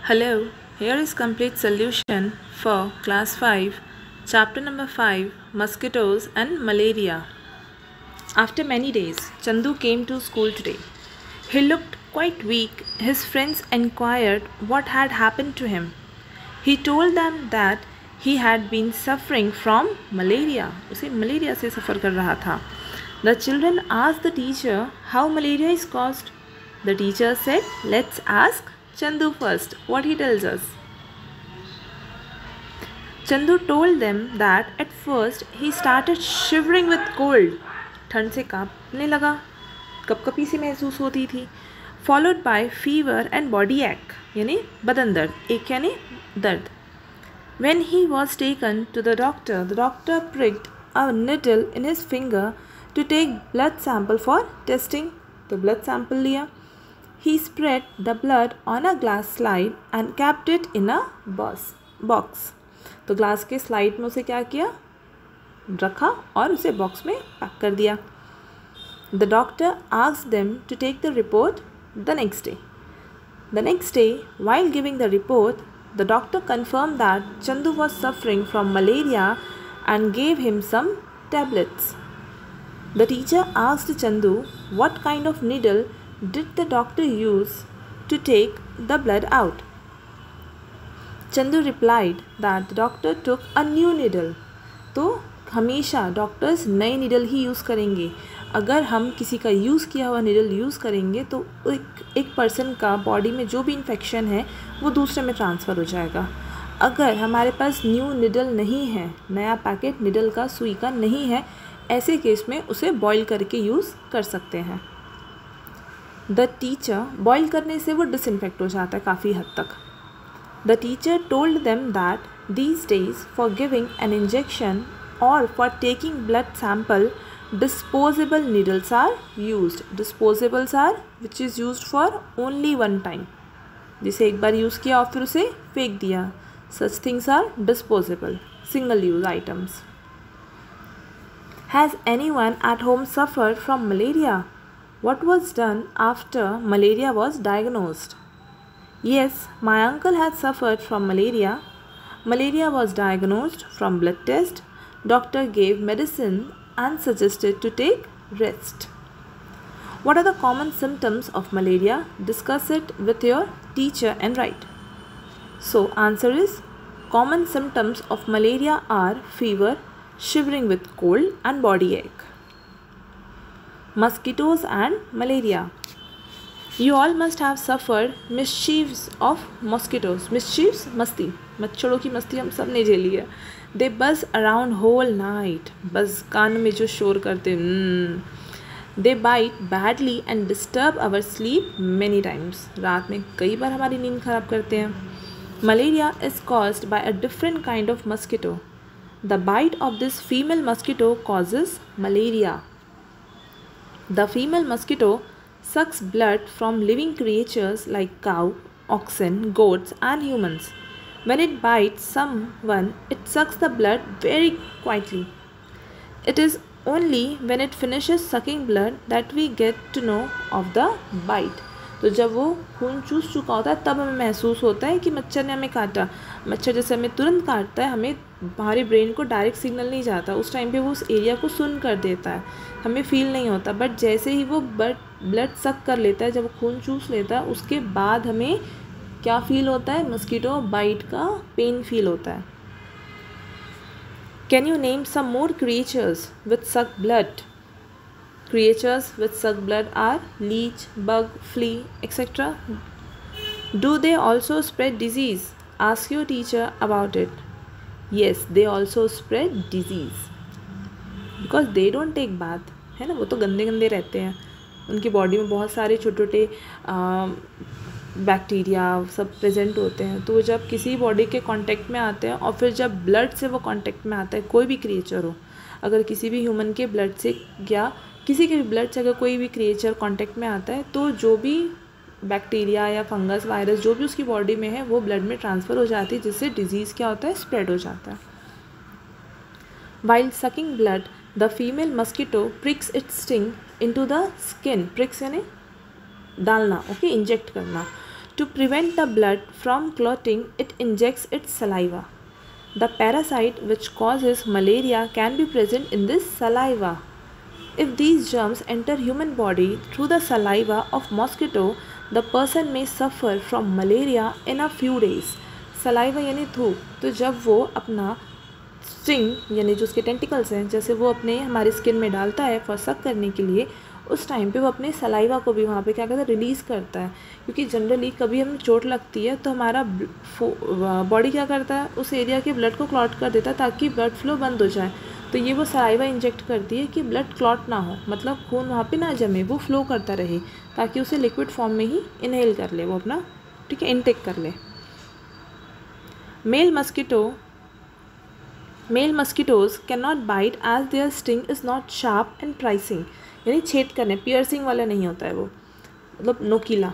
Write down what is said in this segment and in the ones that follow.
Hello, here is complete solution for class 5, chapter number 5, mosquitoes and malaria. After many days, Chandu came to school today. He looked quite weak. His friends inquired what had happened to him. He told them that he had been suffering from malaria. उसे malaria से सफ़र कर रहा था. The children asked the teacher how malaria is caused. The teacher said, let's ask Chandu first what he tells us. Chandu told them that at first he started shivering with cold. ठंड से कांपने लगा, कपकपी सी महसूस होती थी. Followed by fever and body ache यानी बदन दर्द, एक यानी दर्द. When he was taken to the doctor pricked a needle in his finger to take blood sample for testing. तो blood sample लिया. He spread the blood on a glass slide and kept it in a box. तो glass के slide में उसे क्या किया, रखा और उसे बॉक्स में पैक कर दिया. The doctor asked them to take the report the next day. The next day, while giving the report, the doctor confirmed that Chandu was suffering from malaria and gave him some tablets. The teacher asked Chandu what kind of needle did the doctor use to take the blood out. Chandu replied that the doctor took a new needle. तो हमेशा doctors नए needle ही use करेंगे. अगर हम किसी का use किया हुआ नीडल यूज़ करेंगे तो एक पर्सन का बॉडी में जो भी इन्फेक्शन है वो दूसरे में ट्रांसफ़र हो जाएगा. अगर हमारे पास न्यू नीडल नहीं है, नया पैकेट नीडल का सुई का नहीं है, ऐसे केस में उसे बॉईल करके यूज़ कर सकते हैं. द टीचर बॉईल करने से वो डिसइंफेक्ट हो जाता है काफ़ी हद तक. The teacher told them that these days for giving an injection or for taking blood sample disposable needles are used. Disposables are which is used for only one time, जिसे एक बार यूज़ किया और फिर उसे फेंक दिया. Such things are disposable, single use items. Has anyone at home suffered from malaria? What was done after malaria was diagnosed? Yes, my uncle had suffered from malaria. Malaria was diagnosed from blood test. Doctor gave medicine and suggested to take rest. What are the common symptoms of malaria? Discuss it with your teacher and write. So answer is common symptoms of malaria are fever, shivering with cold and body ache. Mosquitoes and malaria. You all must have suffered mischiefs of mosquitoes. Mischiefs मस्ती, मच्छरों की मस्ती हम सब ने झेली है. They buzz around whole night. Buzz कान में जो शोर करते. They bite badly and disturb our sleep many times. रात में कई बार हमारी नींद खराब करते हैं. Malaria is caused by a different kind of mosquito. The bite of this female mosquito causes malaria. The female mosquito sucks blood from living creatures like cow, oxen, goats and humans. When it bites someone, it sucks the blood very quietly. It is only when it finishes sucking blood that we get to know of the bite. तो जब वो खून चूस चुका होता है तब हमें महसूस होता है कि मच्छर ने हमें काटा. मच्छर जैसे हमें तुरंत काटता है, हमें हमारे ब्रेन को डायरेक्ट सिग्नल नहीं जाता. उस टाइम पे वो उस एरिया को सुन कर देता है, हमें फील नहीं होता. बट जैसे ही वो ब्लड सक कर लेता है, जब वो खून चूस लेता है, उसके बाद हमें क्या फील होता है, मस्कीटो बाइट का पेन फील होता है. Can you name some more creatures with suck blood? Creatures with suck blood are leech, bug, flea, etc. Do they also spread disease? Ask your teacher about it. Yes, they also spread disease because they don't take bath. है ना, वो तो गंदे गंदे रहते हैं. उनकी body में बहुत सारे छोटे छोटे बैक्टीरिया सब प्रेजेंट होते हैं. तो जब किसी बॉडी के कांटेक्ट में आते हैं और फिर जब ब्लड से वो कांटेक्ट में आता है, कोई भी क्रिएचर हो, अगर किसी भी ह्यूमन के ब्लड से या किसी के भी ब्लड से अगर कोई भी क्रिएचर कांटेक्ट में आता है, तो जो भी बैक्टीरिया या फंगस वायरस जो भी उसकी बॉडी में है वो ब्लड में ट्रांसफ़र हो जाती है, जिससे डिजीज़ क्या होता है, स्प्रेड हो जाता है. While sucking blood, the female mosquito pricks its sting into the skin. Pricks यानी डालना, ओके, इंजेक्ट करना. To prevent the blood from clotting, it injects its saliva. The parasite which causes malaria can be present in this saliva. If these germs enter human body through the saliva of mosquito, the person may suffer from malaria in a few days. Saliva यानी थूक, तो जब वो अपना sting यानी जो उसके tentacles हैं जैसे वो अपने हमारे स्किन में डालता है फॉर सक करने के लिए, उस टाइम पे वो अपने सलाइवा को भी वहाँ पे क्या करता है, रिलीज़ करता है. क्योंकि जनरली कभी हमें चोट लगती है तो हमारा बॉडी क्या करता है, उस एरिया के ब्लड को क्लॉट कर देता है ताकि ब्लड फ्लो बंद हो जाए. तो ये वो सलाइवा इंजेक्ट करती है कि ब्लड क्लॉट ना हो, मतलब खून वहाँ पे ना जमे, वो फ्लो करता रहे ताकि उसे लिक्विड फॉर्म में ही इनहेल कर ले, वो अपना ठीक है इनटेक कर ले. Male mosquitoes cannot bite as their sting is not sharp and piercing. यानी छेद करने, पियर्सिंग वाला नहीं होता है वो, मतलब नोकीला.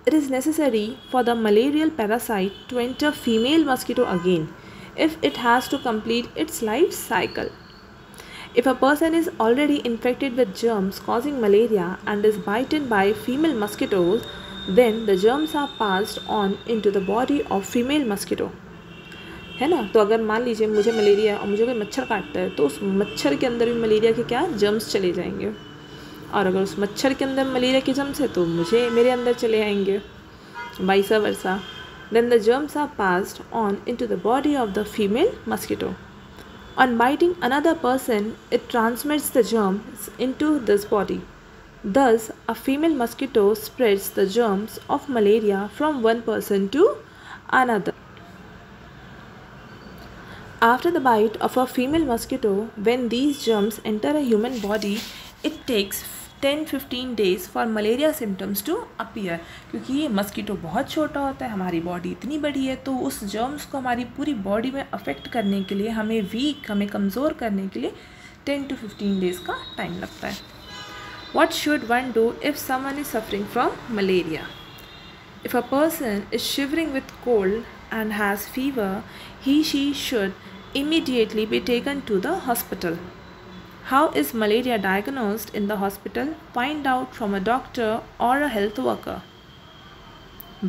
It is necessary for the malarial parasite to enter female mosquito again if it has to complete its life cycle. If a person is already infected with germs causing malaria and is bitten by female mosquitoes, then the germs are passed on into the body of female mosquito. है ना. तो अगर मान लीजिए मुझे malaria और मुझे कोई मच्छर काटता है तो उस मच्छर के अंदर भी मलेरिया के क्या जर्म्स चले जाएंगे, और अगर उस मच्छर के अंदर मलेरिया के जर्म्स है तो मेरे अंदर चले आएंगे, vice versa. Then the germs are passed on into the body of the female mosquito. On biting another person it transmits the germs into this body. Thus, a female mosquito spreads the germs of malaria from one person to another. After the bite of a female mosquito, when these germs enter a human body, it takes 10-15 days for malaria symptoms to appear. क्योंकि ये mosquito बहुत छोटा होता है, हमारी body इतनी बड़ी है, तो उस जर्म्स को हमारी पूरी बॉडी में अफेक्ट करने के लिए, हमें कमज़ोर करने के लिए 10 to 15 days का टाइम लगता है. What should one do if someone is suffering from malaria? If a person is shivering with cold and has fever, she should immediately be taken to the hospital. How is malaria diagnosed in the hospital? Find out from a doctor or a health worker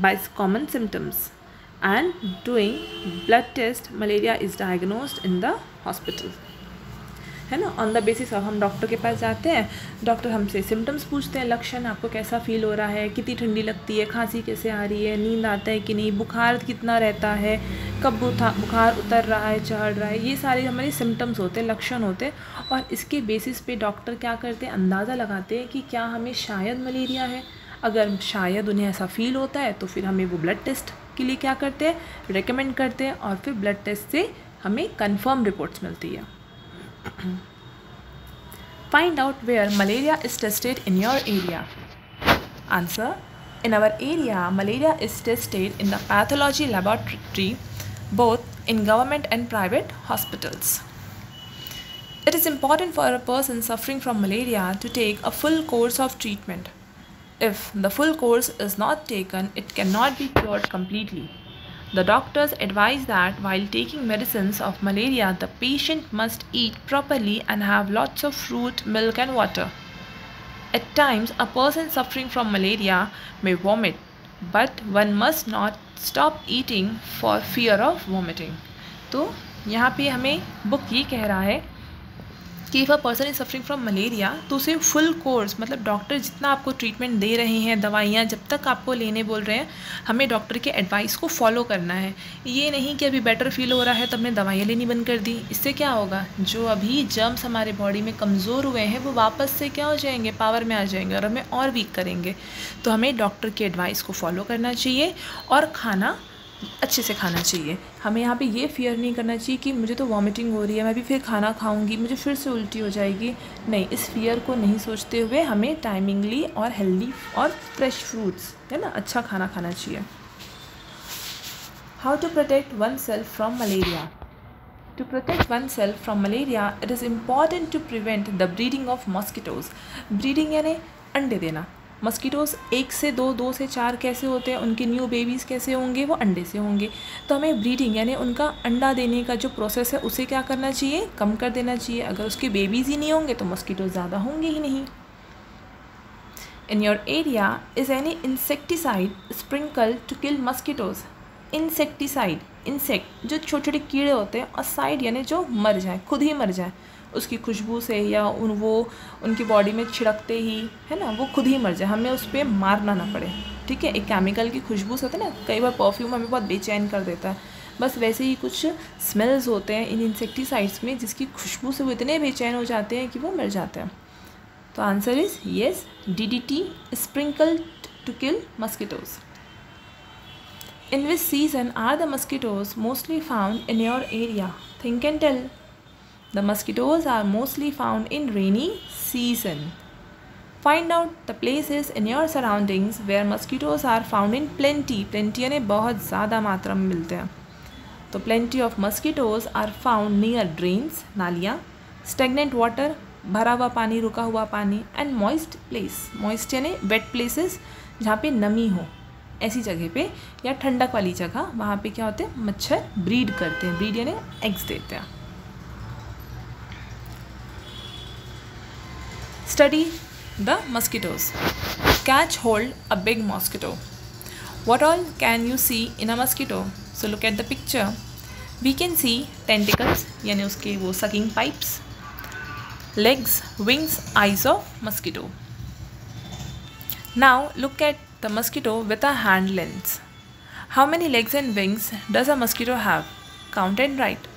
by common symptoms, and doing blood test. Malaria is diagnosed in the hospital. है ना. On the basis of हम doctor के पास जाते हैं, doctor हमसे symptoms पूछते हैं, लक्षण आपको कैसा फील हो रहा है, कितनी ठंडी लगती है, खांसी कैसे आ रही है, नींद आता है कि नहीं, बुखार कितना रहता है, कब बुखार उतर रहा है, चढ़ रहा है, ये सारे हमारे सिम्टम्स होते हैं, लक्षण होते हैं. और इसके बेसिस पे डॉक्टर क्या करते हैं, अंदाज़ा लगाते हैं कि क्या हमें शायद मलेरिया है. अगर शायद उन्हें ऐसा फील होता है तो फिर हमें वो ब्लड टेस्ट के लिए क्या करते हैं, रिकमेंड करते हैं, और फिर ब्लड टेस्ट से हमें कन्फर्म रिपोर्ट्स मिलती है. Find out where malaria is tested in your area. Answer: in our area, malaria is tested in the pathology laboratory, both in government and private hospitals. It is important for a person suffering from malaria to take a full course of treatment. If the full course is not taken, it cannot be cured completely. The doctors advise that while taking medicines of malaria, the patient must eat properly and have lots of fruit, milk and water. At times, a person suffering from malaria may vomit, but one must not stop eating for fear of vomiting. तो यहाँ पे हमें book ये कह रहा है कि if a person is suffering from malaria, तो उसे फुल कोर्स, मतलब डॉक्टर जितना आपको ट्रीटमेंट दे रहे हैं, दवाइयाँ जब तक आपको लेने बोल रहे हैं, हमें डॉक्टर के एडवाइस को फॉलो करना है. ये नहीं कि अभी बेटर फील हो रहा है तो हमने दवाइयाँ लेनी बंद कर दी. इससे क्या होगा, जो अभी जर्म्स हमारे बॉडी में कमज़ोर हुए हैं वो वापस से क्या हो जाएंगे, पावर में आ जाएंगे और हमें और वीक करेंगे. तो हमें डॉक्टर के एडवाइस को फॉलो करना चाहिए और खाना अच्छे से खाना चाहिए. हमें यहाँ पे ये फियर नहीं करना चाहिए कि मुझे तो वॉमिटिंग हो रही है, मैं भी फिर खाना खाऊंगी, मुझे फिर से उल्टी हो जाएगी. नहीं, इस फियर को नहीं सोचते हुए हमें टाइमिंगली और हेल्दी और फ्रेश फ्रूट्स, है ना, अच्छा खाना खाना चाहिए. How to protect oneself from malaria. To protect oneself from malaria, it is important to prevent the breeding of mosquitoes. Breeding यानी अंडे देना. मस्कीटोज़ 1 से 2, 2 से 4 कैसे होते हैं, उनके न्यू बेबीज़ कैसे होंगे, वो अंडे से होंगे. तो हमें ब्रीडिंग यानी उनका अंडा देने का जो प्रोसेस है उसे क्या करना चाहिए, कम कर देना चाहिए. अगर उसके बेबीज़ ही नहीं होंगे तो मस्कीटोज़ ज़्यादा होंगे ही नहीं. in your area is any insecticide sprinkled to kill mosquitoes? Insecticide, insect जो छोटे छोटे कीड़े होते हैं, और साइड यानी जो मर जाए, खुद ही मर जाए उसकी खुशबू से, या उनकी बॉडी में छिड़कते ही, है ना, वो खुद ही मर जाए, हमें उस पर मारना ना पड़े। ठीक है, एक केमिकल की खुशबू से होता है ना, कई बार परफ्यूम हमें बहुत बेचैन कर देता है, बस वैसे ही कुछ स्मेल्स होते हैं इन इंसेक्टिसाइड्स में जिसकी खुशबू से वो इतने बेचैन हो जाते हैं कि वो मर जाते हैं। तो answer is yes, DDT sprinkled to kill mosquitoes. In which season are the mosquitoes mostly found in your area? Think and tell. The mosquitoes are mostly found in rainy season. Find out the places in your surroundings where mosquitoes are found in plenty. Plenty यानी बहुत ज़्यादा मात्रा में मिलते हैं। तो plenty of mosquitoes are found near drains, नालियाँ, stagnant water, भरा हुआ पानी, रुका हुआ पानी, and moist place. Moist यानी wet places जहाँ पे नमी हो, ऐसी जगह पे, या ठंडक वाली जगह, वहाँ पे क्या होते हैं, मच्छर ब्रीड करते हैं। ब्रीड यानी एग्स देते हैं। Study the mosquitoes. Catch hold a big mosquito. What all can you see in a mosquito? So look at the picture. We can see tentacles यानी उसके वो sucking pipes, legs, wings, eyes of mosquito. Now look at the mosquito with a hand lens. How many legs and wings does a mosquito have? Count and write.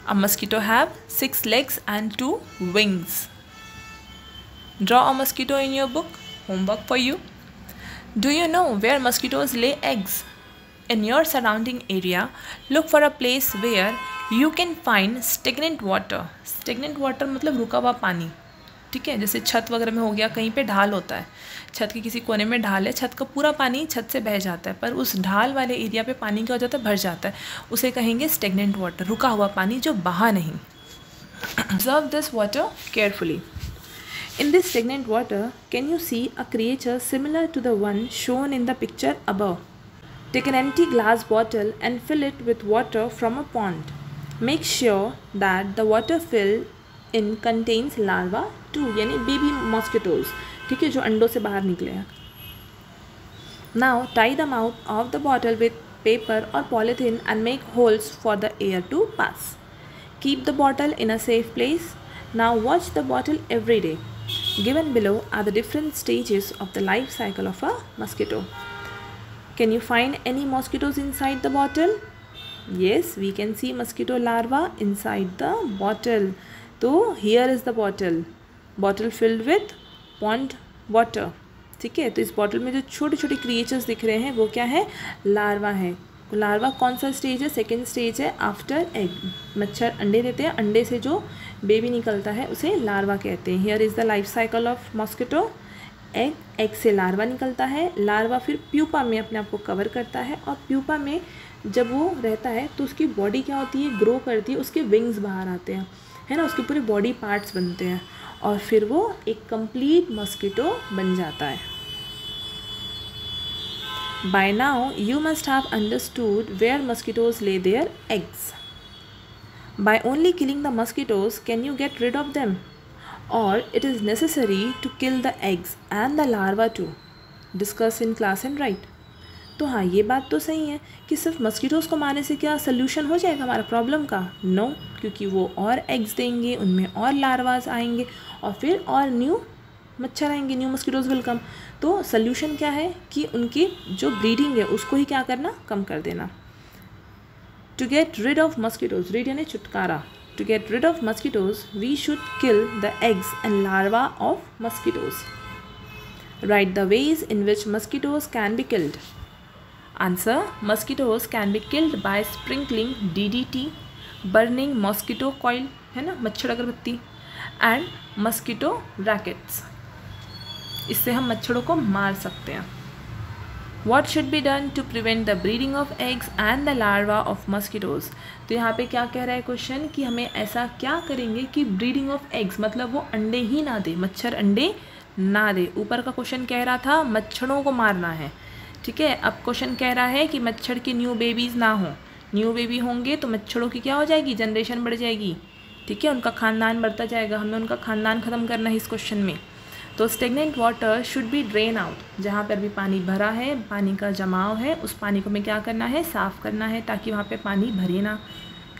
A mosquito have 6 legs and 2 wings. Draw a mosquito in your book. Homework for you. Do you know where mosquitoes lay eggs? In your surrounding area, look for a place where you can find stagnant water. Stagnant water मतलब रुका हुआ पानी। ठीक है, जैसे छत वगैरह में हो गया, कहीं पे ढाल होता है, छत के किसी कोने में ढाल है, छत का पूरा पानी छत से बह जाता है, पर उस ढाल वाले एरिया पे पानी क्या हो जाता है, भर जाता है, उसे कहेंगे स्टेगनेंट वाटर, रुका हुआ पानी जो बहा नहीं। Observe this water carefully. In this stagnant water can you see a creature similar to the one shown in the picture above? Take an empty glass bottle and fill it with water from a pond. Make sure that the water fill in contains larva too, यानी baby mosquitoes, ठीक है, जो अंडों से बाहर निकले हैं. Now tie the mouth of the bottle with paper और polythene and make holes for the air to pass. Keep the bottle in a safe place. Now watch the bottle every day. Given below are the different stages of the life cycle of a mosquito. Can you find any mosquitoes inside the bottle? Yes, we can see mosquito larva inside the bottle. So here is the bottle filled with pond water. ठीक है, तो इस bottle में जो छोटे छोटे creatures दिख रहे हैं वो क्या है, लार्वा है. लार्वा कौन सा स्टेज है, सेकेंड स्टेज है आफ्टर एग. मच्छर अंडे देते हैं, अंडे से जो बेबी निकलता है उसे लार्वा कहते हैं. Here is the life cycle of mosquito. Egg से लार्वा निकलता है, लार्वा फिर प्यूपा में अपने आप को कवर करता है, और प्यूपा में जब वो रहता है तो उसकी बॉडी क्या होती है, ग्रो करती है, उसके विंग्स बाहर आते हैं, है ना, उसके पूरे बॉडी पार्ट्स बनते हैं, और फिर वो एक कंप्लीट मॉस्किटो बन जाता है. By now, you must have understood where mosquitoes lay their eggs. By only killing the mosquitoes, can you get rid of them? Or it is necessary to kill the eggs and the larva too? Discuss in class and write. तो हाँ, ये बात तो सही है कि सिर्फ मस्किटोज़ को मारने से क्या सोल्यूशन हो जाएगा हमारा प्रॉब्लम का? नो, क्योंकि वो और एग्स देंगे, उनमें और लार्वाज आएंगे, और फिर और न्यू मच्छर आएंगे, न्यू मस्किटोज़ विल कम. तो सोल्यूशन क्या है कि उनकी जो ब्रीडिंग है उसको ही क्या करना, कम कर देना. To get rid of mosquitoes, rid यानी छुटकारा. To get rid of mosquitoes we should kill the eggs and larva of mosquitoes. Write the ways in which mosquitoes can be killed. Answer, mosquitoes can be killed by sprinkling DDT, burning mosquito coil, है ना, मच्छर अगरबत्ती, and mosquito rackets. इससे हम मच्छरों को मार सकते हैं. What should be done to prevent the breeding of eggs and the larva of mosquitoes? तो यहाँ पे क्या कह रहा है क्वेश्चन कि हमें ऐसा क्या करेंगे कि ब्रीडिंग ऑफ एग्स मतलब वो अंडे ही ना दे, मच्छर अंडे ना दे. ऊपर का क्वेश्चन कह रहा था मच्छरों को मारना है, ठीक है. अब क्वेश्चन कह रहा है कि मच्छर के न्यू बेबीज़ ना हो. न्यू बेबी होंगे तो मच्छरों की क्या हो जाएगी, जनरेशन बढ़ जाएगी, ठीक है, उनका ख़ानदान बढ़ता जाएगा. हमें उनका ख़ानदान ख़त्म करना है इस क्वेश्चन में. तो stagnant water should be drain out, जहाँ पर भी पानी भरा है, पानी का जमाव है, उस पानी को हमें क्या करना है, साफ़ करना है ताकि वहाँ पे पानी भरे ना।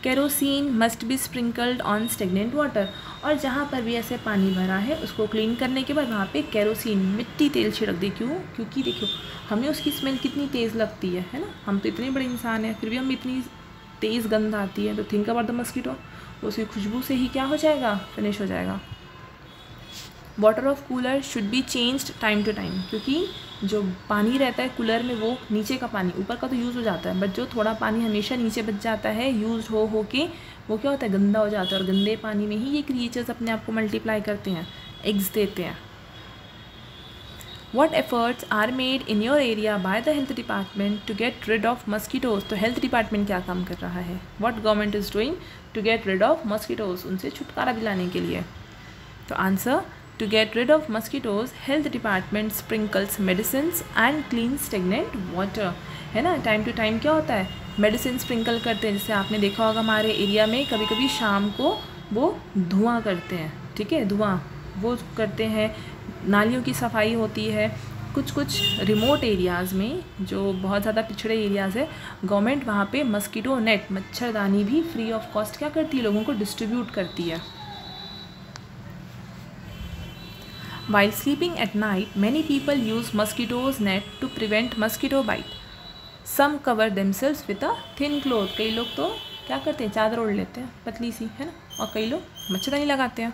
Kerosene must be sprinkled on stagnant water, और जहाँ पर भी ऐसे पानी भरा है उसको क्लीन करने के बाद वहाँ पे केरोसिन मिट्टी तेल छिड़क दे। क्यों? क्योंकि देखो हमें उसकी स्मेल कितनी तेज़ लगती है ना, हम तो इतने बड़े इंसान हैं फिर भी हम इतनी तेज़ गंध आती है। तो थिंक अबाउट द मस्कीटो, उसकी खुशबू से ही क्या हो जाएगा, फिनिश हो जाएगा। Water of cooler should be changed time to time, क्योंकि जो पानी रहता है कूलर में वो नीचे का पानी, ऊपर का तो यूज़ हो जाता है, बट जो थोड़ा पानी हमेशा नीचे बच जाता है यूज़ हो के वो क्या होता है, गंदा हो जाता है। और गंदे पानी में ही ये क्रिएचर्स अपने आप को मल्टीप्लाई करते हैं, एग्स देते हैं। What efforts are made in your area by the health department to get rid of mosquitoes? तो health department क्या काम कर रहा है? What government is doing to get rid of mosquitoes? उनसे छुटकारा दिलाने के लिए। तो answer, to get rid of mosquitoes, health department sprinkles medicines and cleans stagnant water, है ना। टाइम टू टाइम क्या होता है, मेडिसिन स्प्रिंकल करते हैं। जैसे आपने देखा होगा हमारे एरिया में कभी कभी शाम को वो धुआं करते हैं, ठीक है, धुआं वो करते हैं। नालियों की सफाई होती है। कुछ कुछ रिमोट एरियाज़ में जो बहुत ज़्यादा पिछड़े एरियाज़ है, गवर्नमेंट वहाँ पे मस्कीटो नेट, मच्छरदानी भी फ्री ऑफ कॉस्ट क्या करती है, लोगों को डिस्ट्रीब्यूट करती है। While sleeping at night, many people use mosquitoes net to prevent mosquito bite. Some cover themselves with a thin cloth. कई लोग तो क्या करते हैं, चादर ओढ़ लेते हैं पतली सी, है ना, और कई लोग मच्छरदानी लगाते हैं।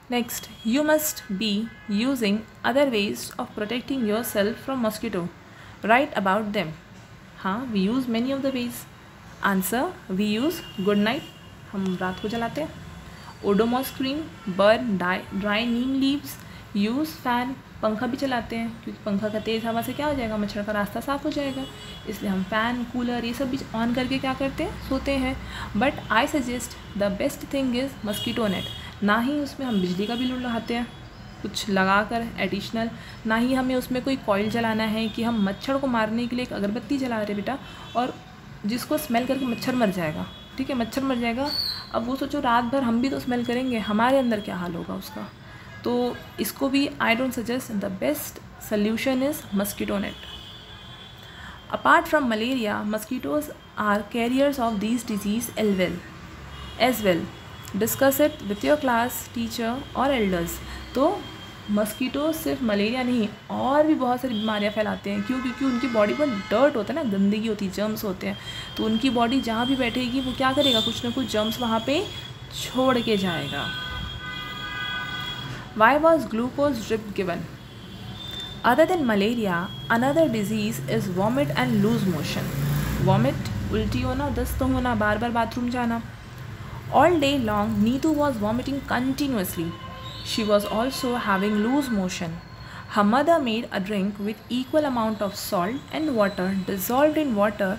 Next, you must be using other ways of protecting yourself from mosquito. Write about them. हाँ, we use many of the ways. Answer, we use good night, हम रात को जलाते हैं। ओडोमॉस क्रीम, बर्न ड्राई नीम लीव्स, यूज़ फ़ैन, पंखा भी चलाते हैं क्योंकि पंखा का तेज़ हवा से क्या हो जाएगा, मच्छर का रास्ता साफ़ हो जाएगा, इसलिए हम फ़ैन कूलर ये सब भी ऑन करके क्या करते हैं, सोते हैं। But I suggest the best thing is mosquito net. ना ही उसमें हम बिजली का बिल लगाते हैं कुछ लगा कर एडिशनल, ना ही हमें उसमें कोई कॉइल जलाना है कि हम मच्छर को मारने के लिए एक अगरबत्ती जला रहे बेटा, और जिसको स्मेल करके मच्छर मर जाएगा, ठीक है, मच्छर मर जाएगा। अब वो सोचो रात भर हम भी तो स्मेल करेंगे, हमारे अंदर क्या हाल होगा उसका। तो इसको भी I don't suggest, the best solution is mosquito net. Apart from malaria, mosquitoes are carriers of this disease as well. Discuss it with your class teacher और एल्डर्स। तो मस्कीटो सिर्फ मलेरिया नहीं और भी बहुत सारी बीमारियां फैलाते हैं। क्यों? क्योंकि उनकी बॉडी पर डर्ट होता है ना, गंदगी होती है, जर्म्स होते हैं, तो उनकी बॉडी जहाँ भी बैठेगी वो क्या करेगा, कुछ ना कुछ जर्म्स वहाँ पे छोड़ के जाएगा। Why was glucose drip given? Other than malaria, another disease is vomit and loose motion. Vomit, उल्टी होना, दस्त होना, बार बार बाथरूम जाना। All day long, Neetu was vomiting continuously. She was also having loose motion. Her mother made a drink with equal amount of salt and water dissolved in water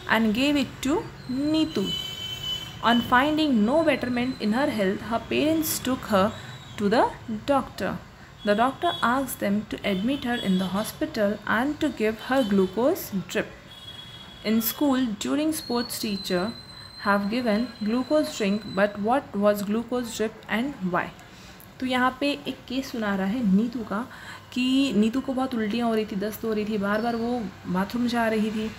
and gave it to Neetu. On finding no betterment in her health, her parents took her to the doctor. The doctor asked them to admit her in the hospital and to give her glucose drip. In school, during sports teacher have given glucose drink, but what was glucose drip and why? तो यहाँ पे एक case सुना रहा है नीतू का कि नीतू को बहुत उल्टियाँ हो रही थी, दस्त हो रही थी, बार बार वो बाथरूम जा रही थी,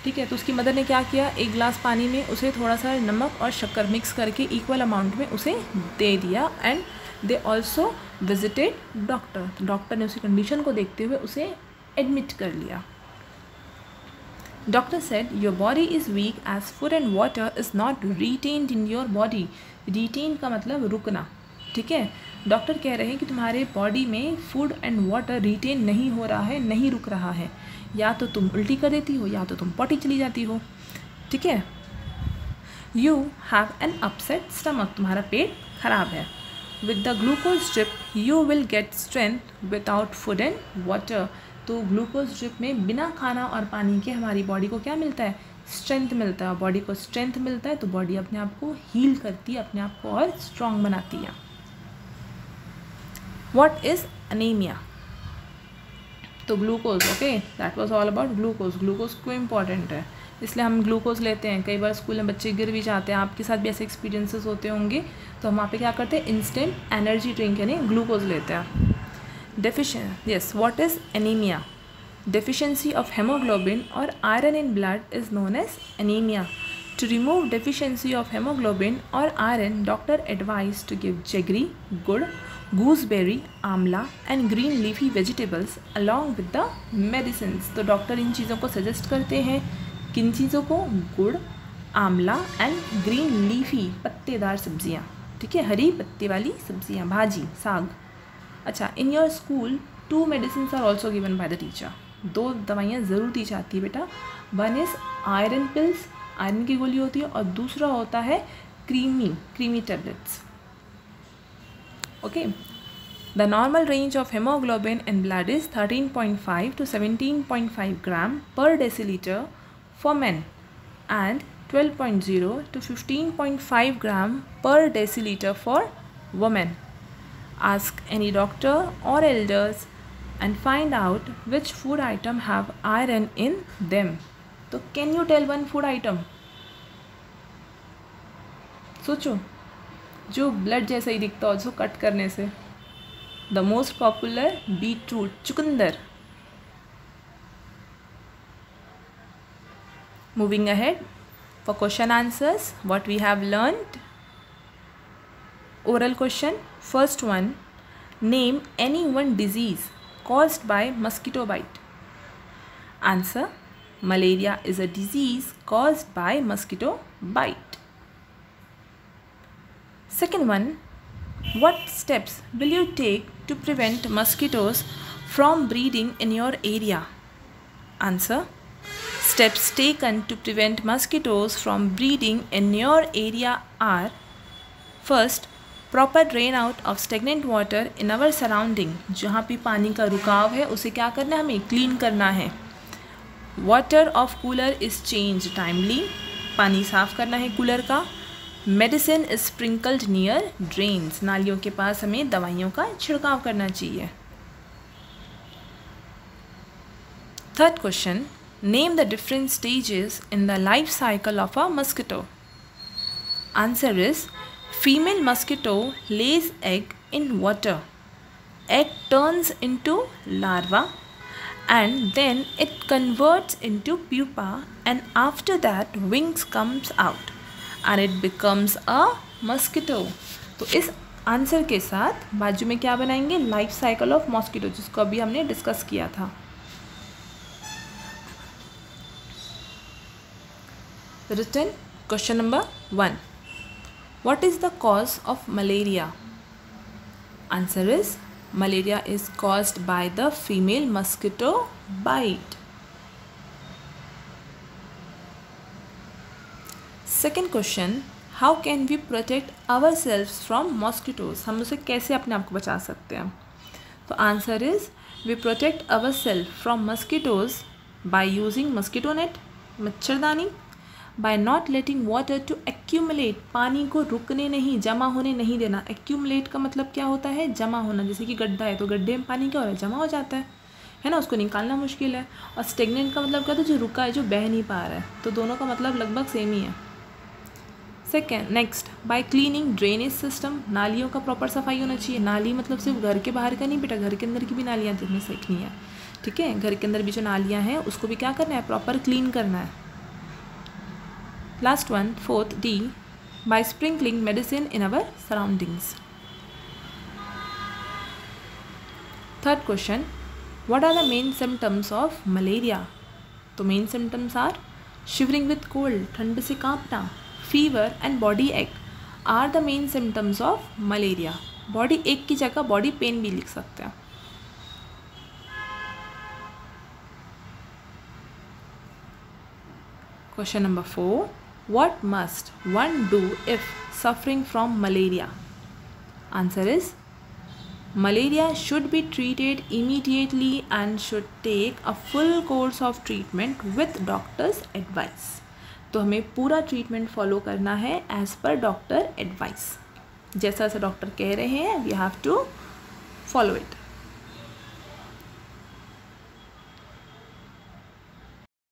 ठीक है। तो उसकी मदर ने क्या किया, एक गिलास पानी में उसे थोड़ा सा नमक और शक्कर मिक्स करके इक्वल अमाउंट में उसे दे दिया। And they also visited doctor. Doctor ने उसी कंडीशन को देखते हुए उसे एडमिट कर लिया। Doctor said your body is weak as food and water is not retained in your body. Retain का मतलब रुकना, ठीक है। डॉक्टर कह रहे हैं कि तुम्हारे बॉडी में फूड एंड वाटर रिटेन नहीं हो रहा है, नहीं रुक रहा है, या तो तुम उल्टी कर देती हो या तो तुम पॉटी चली जाती हो, ठीक है। You have an upset stomach, तुम्हारा पेट खराब है। With the glucose drip you will get strength without food and water. तो ग्लूकोज ड्रिप में बिना खाना और पानी के हमारी बॉडी को क्या मिलता है, स्ट्रेंथ मिलता है। बॉडी को स्ट्रेंथ मिलता है तो बॉडी अपने आप को हील करती है, अपने आप को और स्ट्रॉन्ग बनाती है। What is anemia? तो glucose, okay, that was all about glucose. Glucose क्यों इंपॉर्टेंट है, इसलिए हम ग्लूकोज लेते हैं। कई बार स्कूल में बच्चे गिर भी जाते हैं, आपके साथ भी ऐसे एक्सपीरियंसेस होते होंगे। तो हम वहाँ पे क्या करते हैं, इंस्टेंट एनर्जी ड्रिंक यानी ग्लूकोज लेते हैं। Yes, what is anemia? Deficiency of hemoglobin or iron in blood is known as anemia. To remove deficiency of hemoglobin or iron, doctor advised to give jaggery, gur, gooseberry, amla and green leafy vegetables along with the medicines. तो doctor इन चीज़ों को suggest करते हैं, किन चीज़ों को? गुड़, Amla and green leafy पत्तेदार सब्जियाँ, ठीक है, हरी पत्ते वाली सब्जियाँ, भाजी, साग. अच्छा, in your school 2 medicines are also given by the teacher. 2 दवाइयाँ ज़रूर दी जाती है बेटा. One is iron pills, iron की गोली होती है, और दूसरा होता है creamy tablets. Okay. The normal range of haemoglobin in blood is 13.5 to 17.5 gram per deciliter for men and 12.0 to 15.5 gram per deciliter for women. Ask any doctor or elders and find out which food item have iron in them. तो can you tell one food item? सोचो, जो blood जैसा ही दिखता हो उसको cut करने से. The most popular beetroot, चुकंदर. Moving ahead for question answers, what we have learned. Oral question. First one, name any one disease caused by mosquito bite. Answer, malaria is a disease caused by mosquito bite. Second one, what steps will you take to prevent mosquitoes from breeding in your area? Answer, steps taken to prevent mosquitoes from breeding in your area are: first, proper drain out of stagnant water in our surrounding. जहाँ पे पानी का रुकाव है उसे क्या करना है? हमें क्लीन करना है. Water of cooler is changed timely. पानी साफ करना है कूलर का. Medicine is sprinkled near drains. नालियों के पास हमें दवाइयों का छिड़काव करना चाहिए. Third question, name the different stages in the life cycle of a mosquito. Answer is, female mosquito lays egg in water. Egg turns into larva and then it converts into pupa, and after that wings comes out and it becomes a mosquito. तो इस answer के साथ बाजू में क्या बनाएंगे? Life cycle of mosquito, जिसको अभी हमने डिस्कस किया था. Written question number 1. What is the cause of malaria? Answer is, malaria is caused by the female mosquito bite. Second question, how can we protect ourselves from mosquitoes? हम उसे कैसे अपने आप को बचा सकते हैं? तो answer is, we protect ourselves from mosquitoes by using mosquito net, मच्छरदानी. by not letting water to accumulate, पानी को रुकने नहीं, जमा होने नहीं देना. accumulate का मतलब क्या होता है? जमा होना. जैसे कि गड्ढा है तो गड्ढे में पानी क्या हो रहा है? जमा हो जाता है ना, उसको निकालना मुश्किल है. और stagnant का मतलब क्या होता है? जो रुका है, जो बह नहीं पा रहा है. तो दोनों का मतलब लगभग सेम ही है. Second, next, bye cleaning drainage system. नालियों का प्रॉपर सफाई होना चाहिए. नाली मतलब सिर्फ घर के बाहर का नहीं बेटा, घर के अंदर की भी नालियाँ देखनी सीखनी है. ठीक है, घर के अंदर भी जो नालियाँ हैं उसको भी क्या करना है? प्रॉपर क्लीन करना है. Last one, fourth, D, by sprinkling medicine in our surroundings. Third question, what are the main symptoms of malaria? तो main symptoms are shivering with cold, ठंड से कांपना, fever and body ache are the main symptoms of malaria. body ache की जगह body pain भी लिख सकते हैं. Question number 4. What must one do if suffering from malaria? Answer is, malaria should be treated immediately and should take a full course of treatment with doctor's advice. तो हमें पूरा treatment follow करना है as per doctor advice. जैसा doctor कह रहे हैं we have to follow it.